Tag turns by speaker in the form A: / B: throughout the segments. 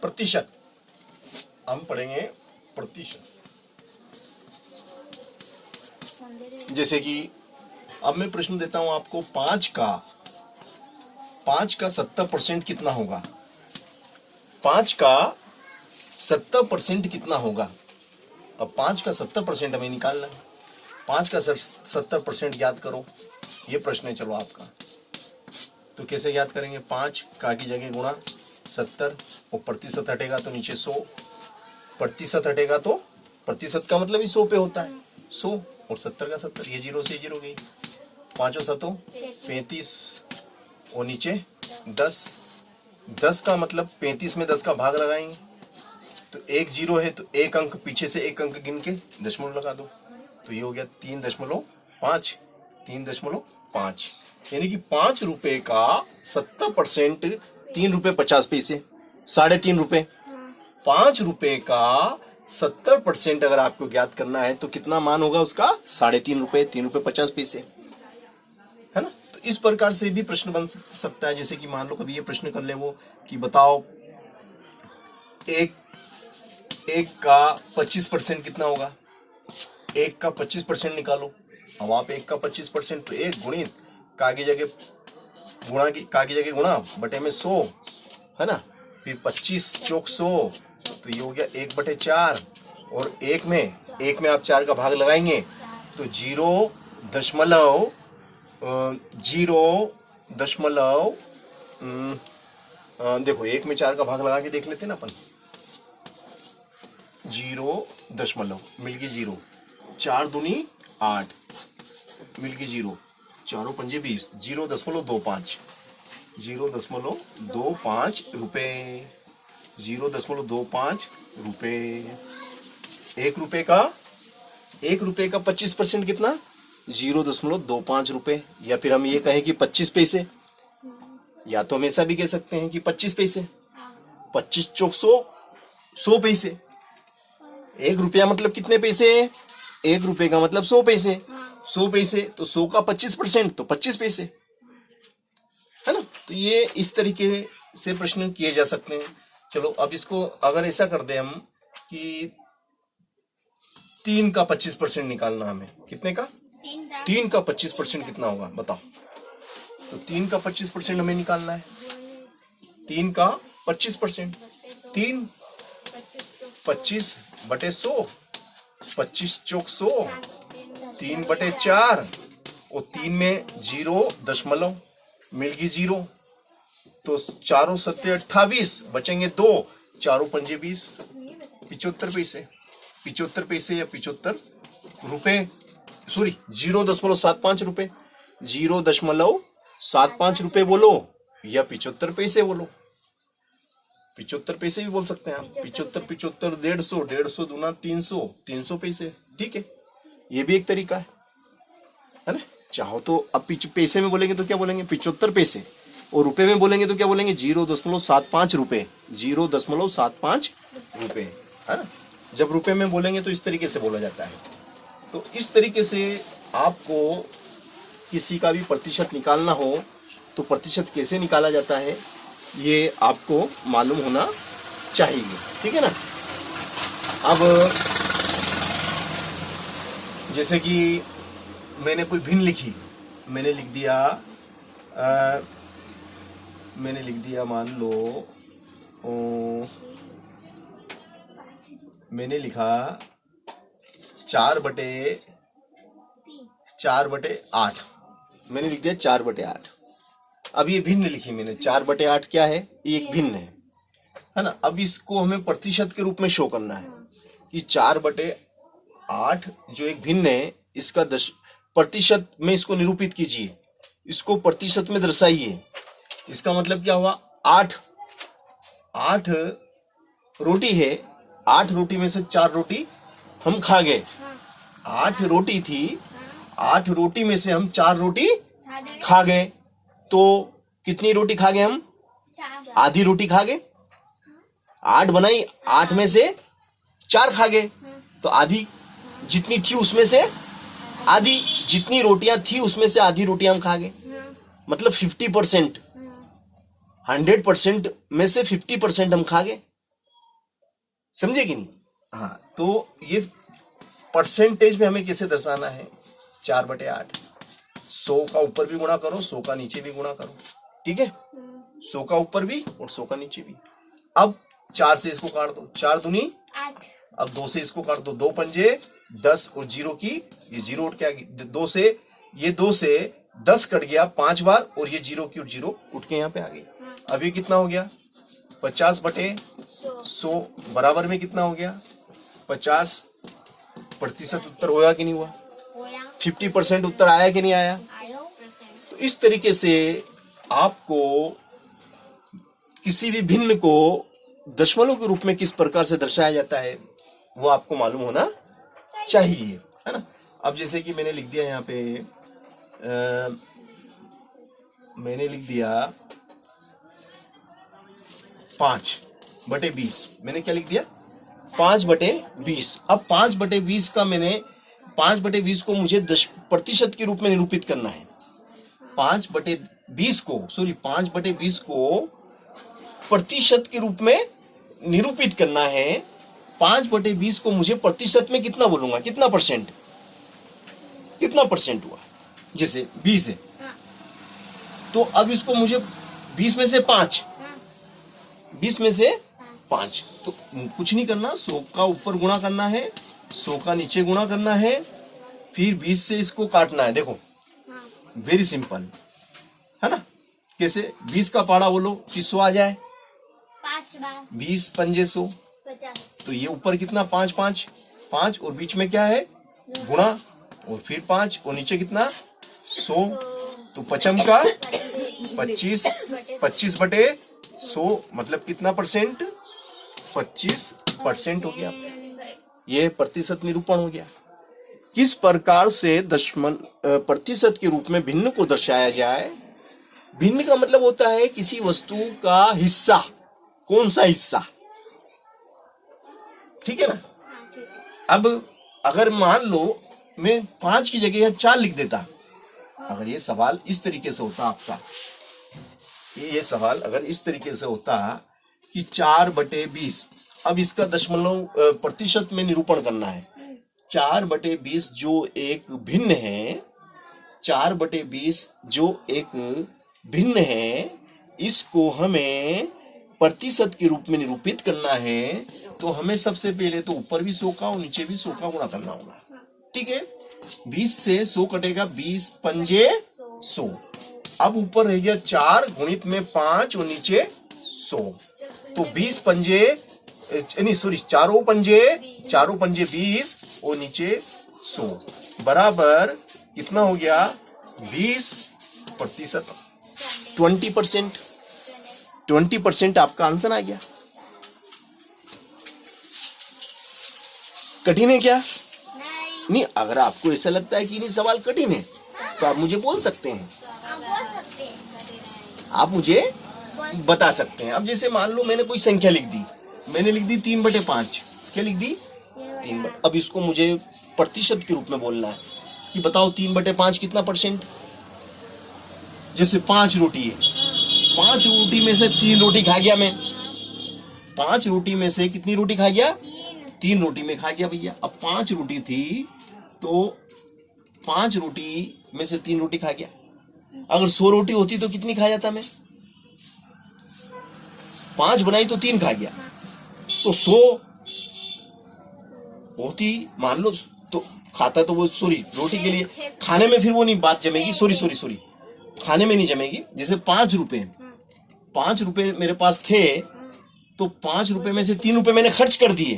A: प्रतिशत, हम पढ़ेंगे प्रतिशत। जैसे कि अब मैं प्रश्न देता हूं आपको, 5 का 70% कितना होगा? 5 का 70% कितना होगा? अब 5 का 70% हमें निकालना है। 5 का 70% याद करो, ये प्रश्न है चलो आपका। तो कैसे याद करेंगे? 5 का की जगह गुणा 70 और प्रतिशत हटेगा तो नीचे 100, प्रतिशत हटेगा तो प्रतिशत का मतलब ही 100 पे होता है, 100 और 70 का 70, ये 0 से 0 गई, 5 और 7 35 और नीचे 10, 10 का मतलब 35 में 10 का भाग लगाएंगे तो 1 0 है तो एक अंक पीछे से एक अंक गिन के दशमलव लगा दो, तो ये हो गया 3.5, 3.5, यानी कि 5 रुपए का 70% 3 रुपए 50 पैसे, 3.5 रुपए। 5 रुपए का 70% अगर आपको ज्ञात करना है तो कितना मान होगा उसका? 3.5 रुपए, 3 रुपए 50 पैसे, है ना। तो इस प्रकार से भी प्रश्न बन सकता है। जैसे कि मान लो कभी ये प्रश्न कर ले वो कि बताओ एक का 25% कितना होगा? 1 का 25% निकालो। अब आप 1 का 25% तो 1 गुणित का की जगह गुणा बटे में 100, है ना। फिर 25 चौक 100 तो ये हो गया 1/4 और 1 में आप 4 का भाग लगाएंगे तो 0.0 देखो 1 में 4 का भाग लगा के देख लेते ना अपन, 0 दशमलव मिल गई 0, 4 दूनी 8 मिल गई 0, 4 पंजे 20, 0.25, 0.25 रुपए, 0.25 रुपए। 1 रुपए का 25% कितना? 0.25 रुपए, या फिर हम ये कहें कि 25 पैसे, या तो हम ऐसा भी कह सकते हैं कि 25 पैसे, 25 चौक 100 पैसे। 1 रुपया मतलब कितने पैसे? 1 रुपए का मतलब 100 पैसे, 100 पैसे तो 100 का 25% तो 25 पैसे, है ना। तो ये इस तरीके से प्रश्न किए जा सकते हैं। चलो अब इसको अगर ऐसा कर दे हम कि 3 का 25% निकालना हमें, कितने का? 3 का 25% कितना होगा बताओ? तो 3 का 25% हमें निकालना है। 3 का 25%, 3 25 बटे 100, 25 चौक 100, 3/4 और 3 में 0 मिल गई 0, तो 4 7 28 बचेंगे 2, 4 पंजे 20, 75 पैसे, 75 पैसे या 75 रुपए, सॉरी 0.75 रुपए, 0.75 रुपए बोलो या 75 पैसे बोलो, 75 पैसे भी बोल सकते हैं आप। 75 150 150 दूना 300, 300 पैसे, ठीक है। ये भी एक तरीका है ना। चाहो तो अब पैसे में बोलेंगे तो क्या बोलेंगे? 75 पैसे, और रुपए में बोलेंगे तो क्या बोलेंगे? 0.75 रुपए, 0.75 रुपए, है ना। जब रुपए में बोलेंगे तो इस तरीके से बोला जाता है। तो इस तरीके से आपको किसी का भी प्रतिशत निकालना हो तो प्रतिशत कैसे निकाला जाता है ये आपको मालूम होना चाहिए, ठीक है ना। अब जैसे कि मैंने कोई भिन्न लिखी, मैंने लिख दिया मान लो मैंने लिखा 4/8, मैंने लिख दिया 4/8। अब ये भिन्न लिखी मैंने, 4/8 क्या है? ये एक भिन्न है ना। अब इसको हमें प्रतिशत के रूप में शो करना है कि 4/8 जो एक भिन्न है इसका प्रतिशत में इसको निरूपित कीजिए, इसको प्रतिशत में दर्शाइए। इसका मतलब क्या हुआ? 8 रोटी है, 8 रोटी में से 4 रोटी हम खा गए। 8 रोटी थी, 8 रोटी में से हम 4 रोटी खा गए, तो कितनी रोटी खा गए हम? आधी रोटी खा गए। 8 बनाई, 8 में से 4 खा गए, तो आधी जितनी थी उसमें से आधी, जितनी रोटियां थी उसमें से आधी रोटियां हम खा गए, मतलब 50%। 100% में से 50% हम खा गए, समझे कि नहीं? हाँ, तो ये परसेंटेज में हमें कैसे दर्शाना है? 4/8। 100 का ऊपर भी गुणा करो, 100 का नीचे भी गुणा करो, ठीक है? 100 का ऊपर भी और 100 का नीचे भी। अब 4 से इसको काट दो, 4 दूनी
B: 8।
A: अब 2 से इसको काट दो, 2 पंजे 10 और 0 की ये 0 उठ के आ गई। 2 से 10 कट गया 5 बार और ये 0 की 0 उठ के यहाँ पे आ गई। अब ये कितना हो गया? 50/100 बराबर में कितना हो गया? 50% उत्तर होया कि नहीं हुआ? 50% उत्तर आया कि नहीं आया? तो इस तरीके से आपको किसी भी भिन्न को दशमलव के रूप में किस प्रकार से दर्शाया जाता है वो आपको मालूम होना चाहिए, है ना? अब जैसे कि मैंने लिख दिया यहाँ पे मैंने लिख दिया 5/20। मैंने क्या लिख दिया? 5/20। अब 5/20 का मैंने 5/20 को मुझे 10% के रूप में निरूपित करना है। 5/20 को प्रतिशत के रूप में निरूपित करना है। 5/20 को मुझे प्रतिशत में कितना बोलूंगा? कितना परसेंट हुआ? जैसे 20 है तो अब इसको मुझे 20 में से 5 तो कुछ नहीं करना, 100 का ऊपर गुणा करना है, 100 का नीचे गुणा करना है, फिर 20 से इसको काटना है। देखो वेरी सिंपल, है ना? कैसे? 20 का पाड़ा बोलो कि 100 आ जाए। 20 पंजे 100,
B: 50।
A: तो ये ऊपर कितना? 5 और बीच में क्या है? गुणा, और फिर 5 और नीचे कितना? 100। तो पचम का 25/100 मतलब कितना परसेंट? 25% हो गया। ये प्रतिशत निरूपण हो गया। किस प्रकार से प्रतिशत के रूप में भिन्न को दर्शाया जाए? भिन्न का मतलब होता है किसी वस्तु का हिस्सा। कौन सा हिस्सा? ठीक है ना? अब अगर मान लो मैं 5 की जगह 4 लिख देता, अगर ये सवाल इस तरीके से होता आपका, ये सवाल अगर इस तरीके से होता कि 4/20, अब इसका दशमलव प्रतिशत में निरूपण करना है। 4/20 जो एक भिन्न है, 4/20 जो एक भिन्न है, इसको हमें प्रतिशत के रूप में निरूपित करना है। तो हमें सबसे पहले तो ऊपर भी 100 का और नीचे भी 100 का गुणा करना होगा, ठीक है? 20 से 100 कटेगा, 20 पंजे 100। अब ऊपर रह गया 4 गुणित में 5 और नीचे 100, तो 20 पंजे नहीं सॉरी 4 पंजे 20 और नीचे 100 बराबर कितना हो गया? 20%। 20% आपका आंसर आ गया। कठिन है क्या? नहीं, अगर आपको ऐसा लगता है कि नहीं सवाल कठिन है तो आप मुझे बोल सकते हैं, आप मुझे बता सकते हैं। अब जैसे मान लो मैंने कोई संख्या लिख दी, मैंने लिख दी 3/5। क्या लिख दी? 3। अब इसको मुझे प्रतिशत के रूप में बोलना है कि बताओ 3/5 कितना परसेंट? जैसे 5 रोटी है, 5 रोटी में से 3 रोटी खा गया मैं। 5 रोटी में से कितनी रोटी खा गया? 3 रोटी में खा गया भैया। अब 5 रोटी थी तो 5 रोटी में से 3 रोटी खा गया। अगर 100 रोटी होती तो कितनी खा जाता मैं? 5 बनाई तो 3 खा गया, तो 100 होती मान लो तो खाता तो वो सॉरी रोटी के लिए, खाने में फिर वो नहीं बात जमेगी। सॉरी खाने में नहीं जमेगी। जैसे 5 रुपए मेरे पास थे तो 5 रुपए में से 3 रुपए मैंने खर्च कर दिए।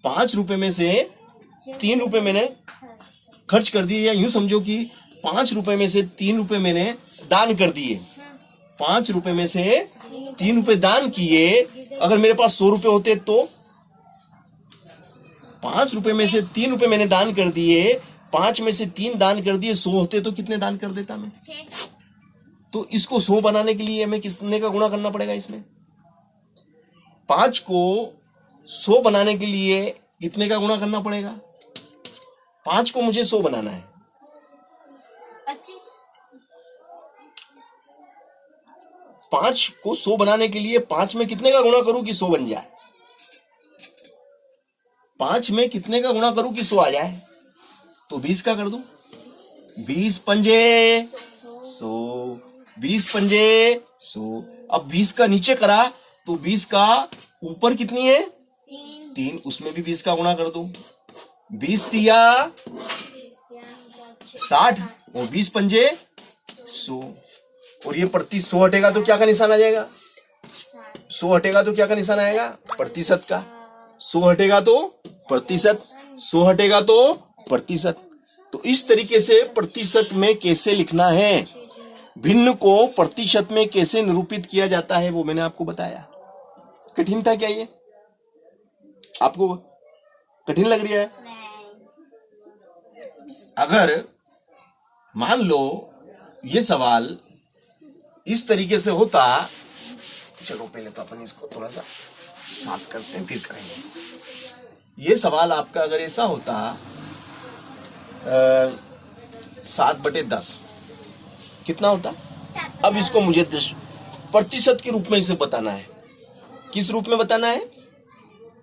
A: 5 रुपए में से 3 रुपए मैंने खर्च कर दिए, या यूं समझो कि 5 रुपए में से 3 रुपए मैंने दान कर दिए। 5 रुपए में से 3 रुपए दान किए। अगर मेरे पास 100 रुपए होते तो 5 रुपए में से 3 रुपए मैंने दान कर दिए, 5 में से 3 दान कर दिए, 100 होते तो कितने दान कर देता मैं? तो इसको 100 बनाने के लिए हमें कितने का गुणा करना पड़ेगा? इसमें 5 को 100 बनाने के लिए कितने का गुणा करना पड़ेगा? 5 को मुझे 100 बनाना है। 5 को 100 बनाने के लिए 5 में कितने का गुणा करूं कि 100 बन जाए? 5 में कितने का गुणा करूं कि 100 आ जाए? तो 20 का कर दूं। 20 पंजे 100, 20 पंजे 100। अब 20 का नीचे करा तो 20 का ऊपर कितनी है? 3, उसमें भी 20 का गुणा कर दो। 20 दिया 60 और 20 पंजे 100। और ये प्रति 100 हटेगा तो क्या का निशान आ जाएगा? 100 हटेगा तो क्या का निशान आएगा? प्रतिशत का। 100 हटेगा तो प्रतिशत, 100 हटेगा तो प्रतिशत। तो इस तरीके से प्रतिशत में कैसे लिखना है, भिन्न को प्रतिशत में कैसे निरूपित किया जाता है, वो मैंने आपको बताया। कठिन था क्या ये? आपको कठिन लग रही है? अगर मान लो ये सवाल इस तरीके से होता, चलो पहले तो अपन इसको थोड़ा सा साफ करते हैं फिर करेंगे। ये सवाल आपका अगर ऐसा होता 7/10 कितना होता? अब इसको मुझे प्रतिशत के रूप में इसे बताना है। किस रूप में बताना है?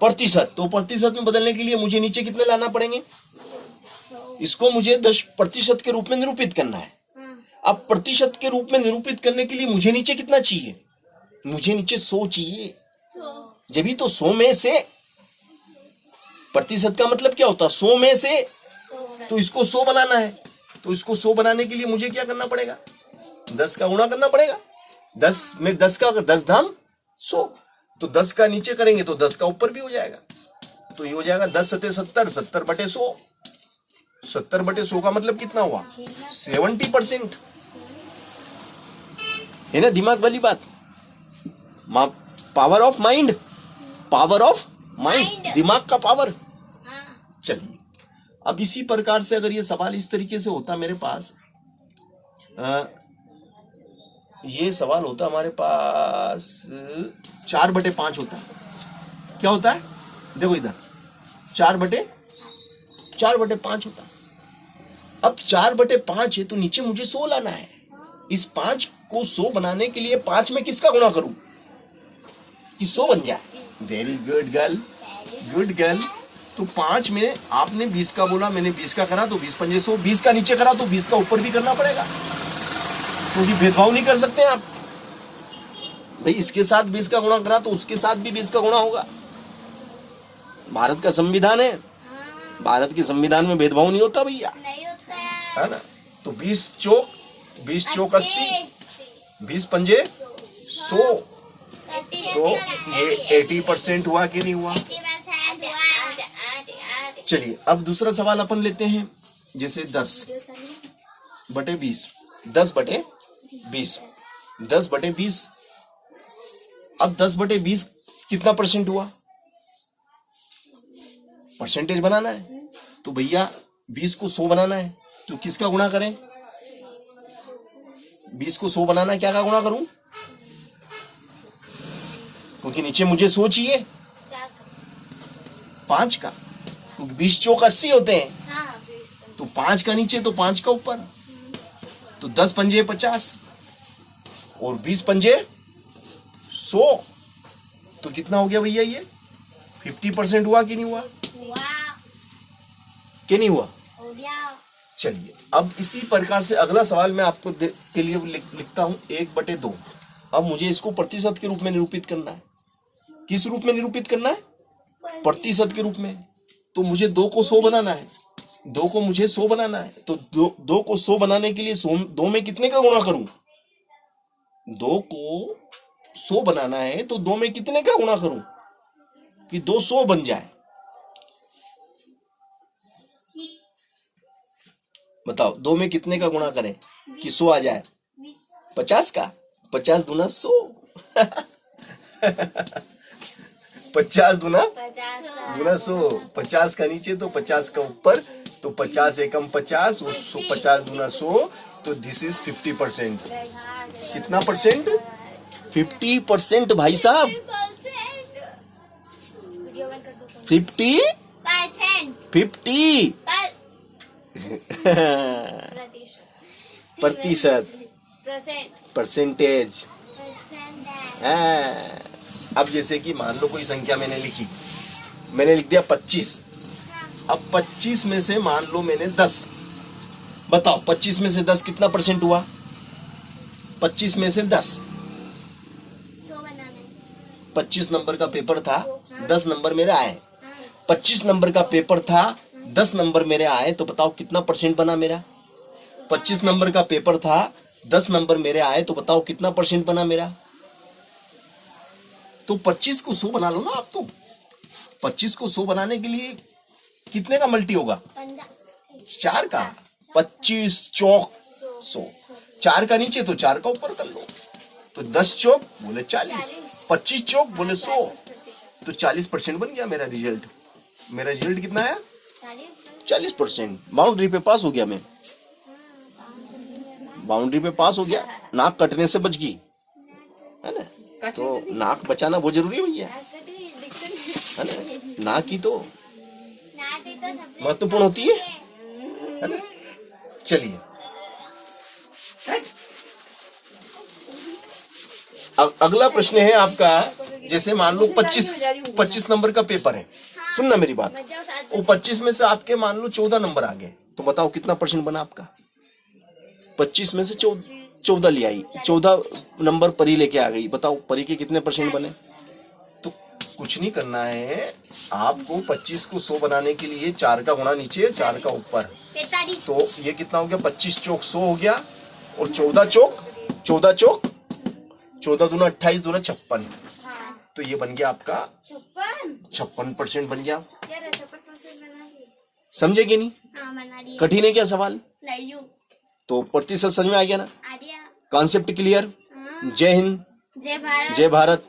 A: प्रतिशत। तो प्रतिशत में बदलने के लिए मुझे नीचे कितने लाना पड़ेंगे? इसको मुझे 10% के रूप में निरूपित करना है। अब प्रतिशत के रूप में निरूपित करने के लिए मुझे नीचे कितना चाहिए? मुझे नीचे 100 चाहिए। जब भी तो 100 में से, प्रतिशत का मतलब क्या होता है? 100 में से। तो इसको 100 बनाना है, तो इसको 100 बनाने के लिए मुझे क्या करना पड़ेगा? 10 का गुणा करना पड़ेगा। 10 में 10 का 10 धाम 100, तो 10 का नीचे करेंगे तो 10 का ऊपर भी हो जाएगा। तो ये हो जाएगा 10 सते 70, 70/100। 70/100 का मतलब कितना हुआ? 70%। है ना दिमाग वाली बात? Power of mind, power of mind, दिमाग का पावर। चलिए, अब इसी प्रकार से अगर ये सवाल इस तरीके से होता मेरे पास, ये सवाल होता हमारे पास 4/5 होता। क्या होता है? देखो इधर 4/5 होता। अब 4/5 है तो नीचे मुझे 100 लाना है। इस 5 को 100 बनाने के लिए 5 में किसका गुणा करूं कि 100 बन जाए? Very good girl, good girl. तो 5 में आपने 20 का बोला, मैंने 20 का करा, तो 20 पंजे 100। 20 का नीचे करा तो 20 का ऊपर भी करना पड़ेगा, क्योंकि भेदभाव नहीं कर सकते आप भाई। इसके साथ 20 का गुणा करा तो उसके साथ भी 20 का गुणा होगा। भारत का संविधान है, भारत के संविधान में भेदभाव नहीं होता भैया, है ना? तो 20 चौक 80, 20 पंजे 100, तो ये 80% हुआ कि नहीं हुआ? चलिए, अब दूसरा सवाल अपन लेते हैं, जैसे 10/20, 10/20, 10/20। अब 10/20 कितना परसेंट हुआ? परसेंटेज बनाना है। तो भैया 20 को 100 बनाना है, तो किसका गुणा करें? 20 को 100 बनाना है, क्या का गुणा करूं? क्योंकि नीचे मुझे 100 चाहिए, 5 का, क्योंकि 20 चौक 80 होते हैं। तो 5 का नीचे तो 5 का ऊपर, तो 10 पंजे 50 और 20 पंजे 100। तो कितना हो गया भैया? ये 50% हुआ कि नहीं हुआ? कि नहीं हुआ? चलिए, अब इसी प्रकार से अगला सवाल मैं आपको के लिए लिखता हूं 1/2। अब मुझे इसको प्रतिशत के रूप में निरूपित करना है। किस रूप में निरूपित करना है? प्रतिशत के रूप में। तो मुझे 2 को 100 बनाना है, 2 को मुझे 100 बनाना है। तो 2 को 100 बनाने के लिए 2 में कितने का गुणा करूं? 2 को 100 बनाना है तो 2 में कितने का गुणा करूं कि 200 बन जाए? बताओ, 2 में कितने का गुणा करें कि 100 आ जाए? 50 का। 50 दूना 100। 50 दूना 100। 50 का नीचे तो 50 का ऊपर, तो 50 एकम 50, 50 दूना 100। तो दिस इज 50%। कितना परसेंट? 50% भाई साहब, 50 प्रतिशत, परसेंटेज, अब जैसे कि मान लो कोई संख्या मैंने लिखी, मैंने लिख दिया 25। अब 25 में से मान लो मैंने 10, बताओ 25 में से 10 कितना परसेंट हुआ? 25 में से 10, 25 नंबर का पेपर था, 10 नंबर मेरे आए। 25 नंबर का पेपर था, 10 नंबर मेरे आए, तो बताओ कितना परसेंट बना मेरा? 25 नंबर का पेपर था, 10 नंबर मेरे आए, तो बताओ कितना परसेंट बना मेरा? तो 25 को 100 बना लो ना आप। तो 25 को 100 बनाने के लिए कितने का मल्टी होगा? 4 का। 25 चौक 100, 4 का नीचे तो 4 का ऊपर कर लो। तो 10 चौक बोले 40, 25 चौक बोले 100, तो 40% बन गया मेरा रिजल्ट। मेरा रिजल्ट कितना आया? 40%। बाउंड्री पे पास हो गया मैं, बाउंड्री पे पास हो गया, नाक कटने से बच गई, है ना? तो नाक बचाना बहुत जरूरी है भैया, है ना? नाक की तो महत्वपूर्ण होती है ना? चलिए अगला प्रश्न है आपका। जैसे मान लो 25 नंबर का पेपर है, सुनना मेरी बात। वो 25 में से आपके मान लो 14 नंबर आ गए, तो बताओ कितना परसेंट बना आपका? 25 में से 14 ले आई, 14 नंबर परी लेके आ गई, बताओ परी के कितने परसेंट बने? तो कुछ नहीं करना है आपको। 25 को 100 बनाने के लिए 4 का गुणा नीचे, 4 का ऊपर, तो ये कितना हो गया? 25 चौक 100 हो गया, और 14 चौक 14 दूना 28, दूना 56, तो ये बन गया आपका 56% बन गया। समझे कि नहीं? कठिन है क्या सवाल? तो प्रतिशत समझ में आ गया ना? Concept clear? जय हिंद, जय भारत।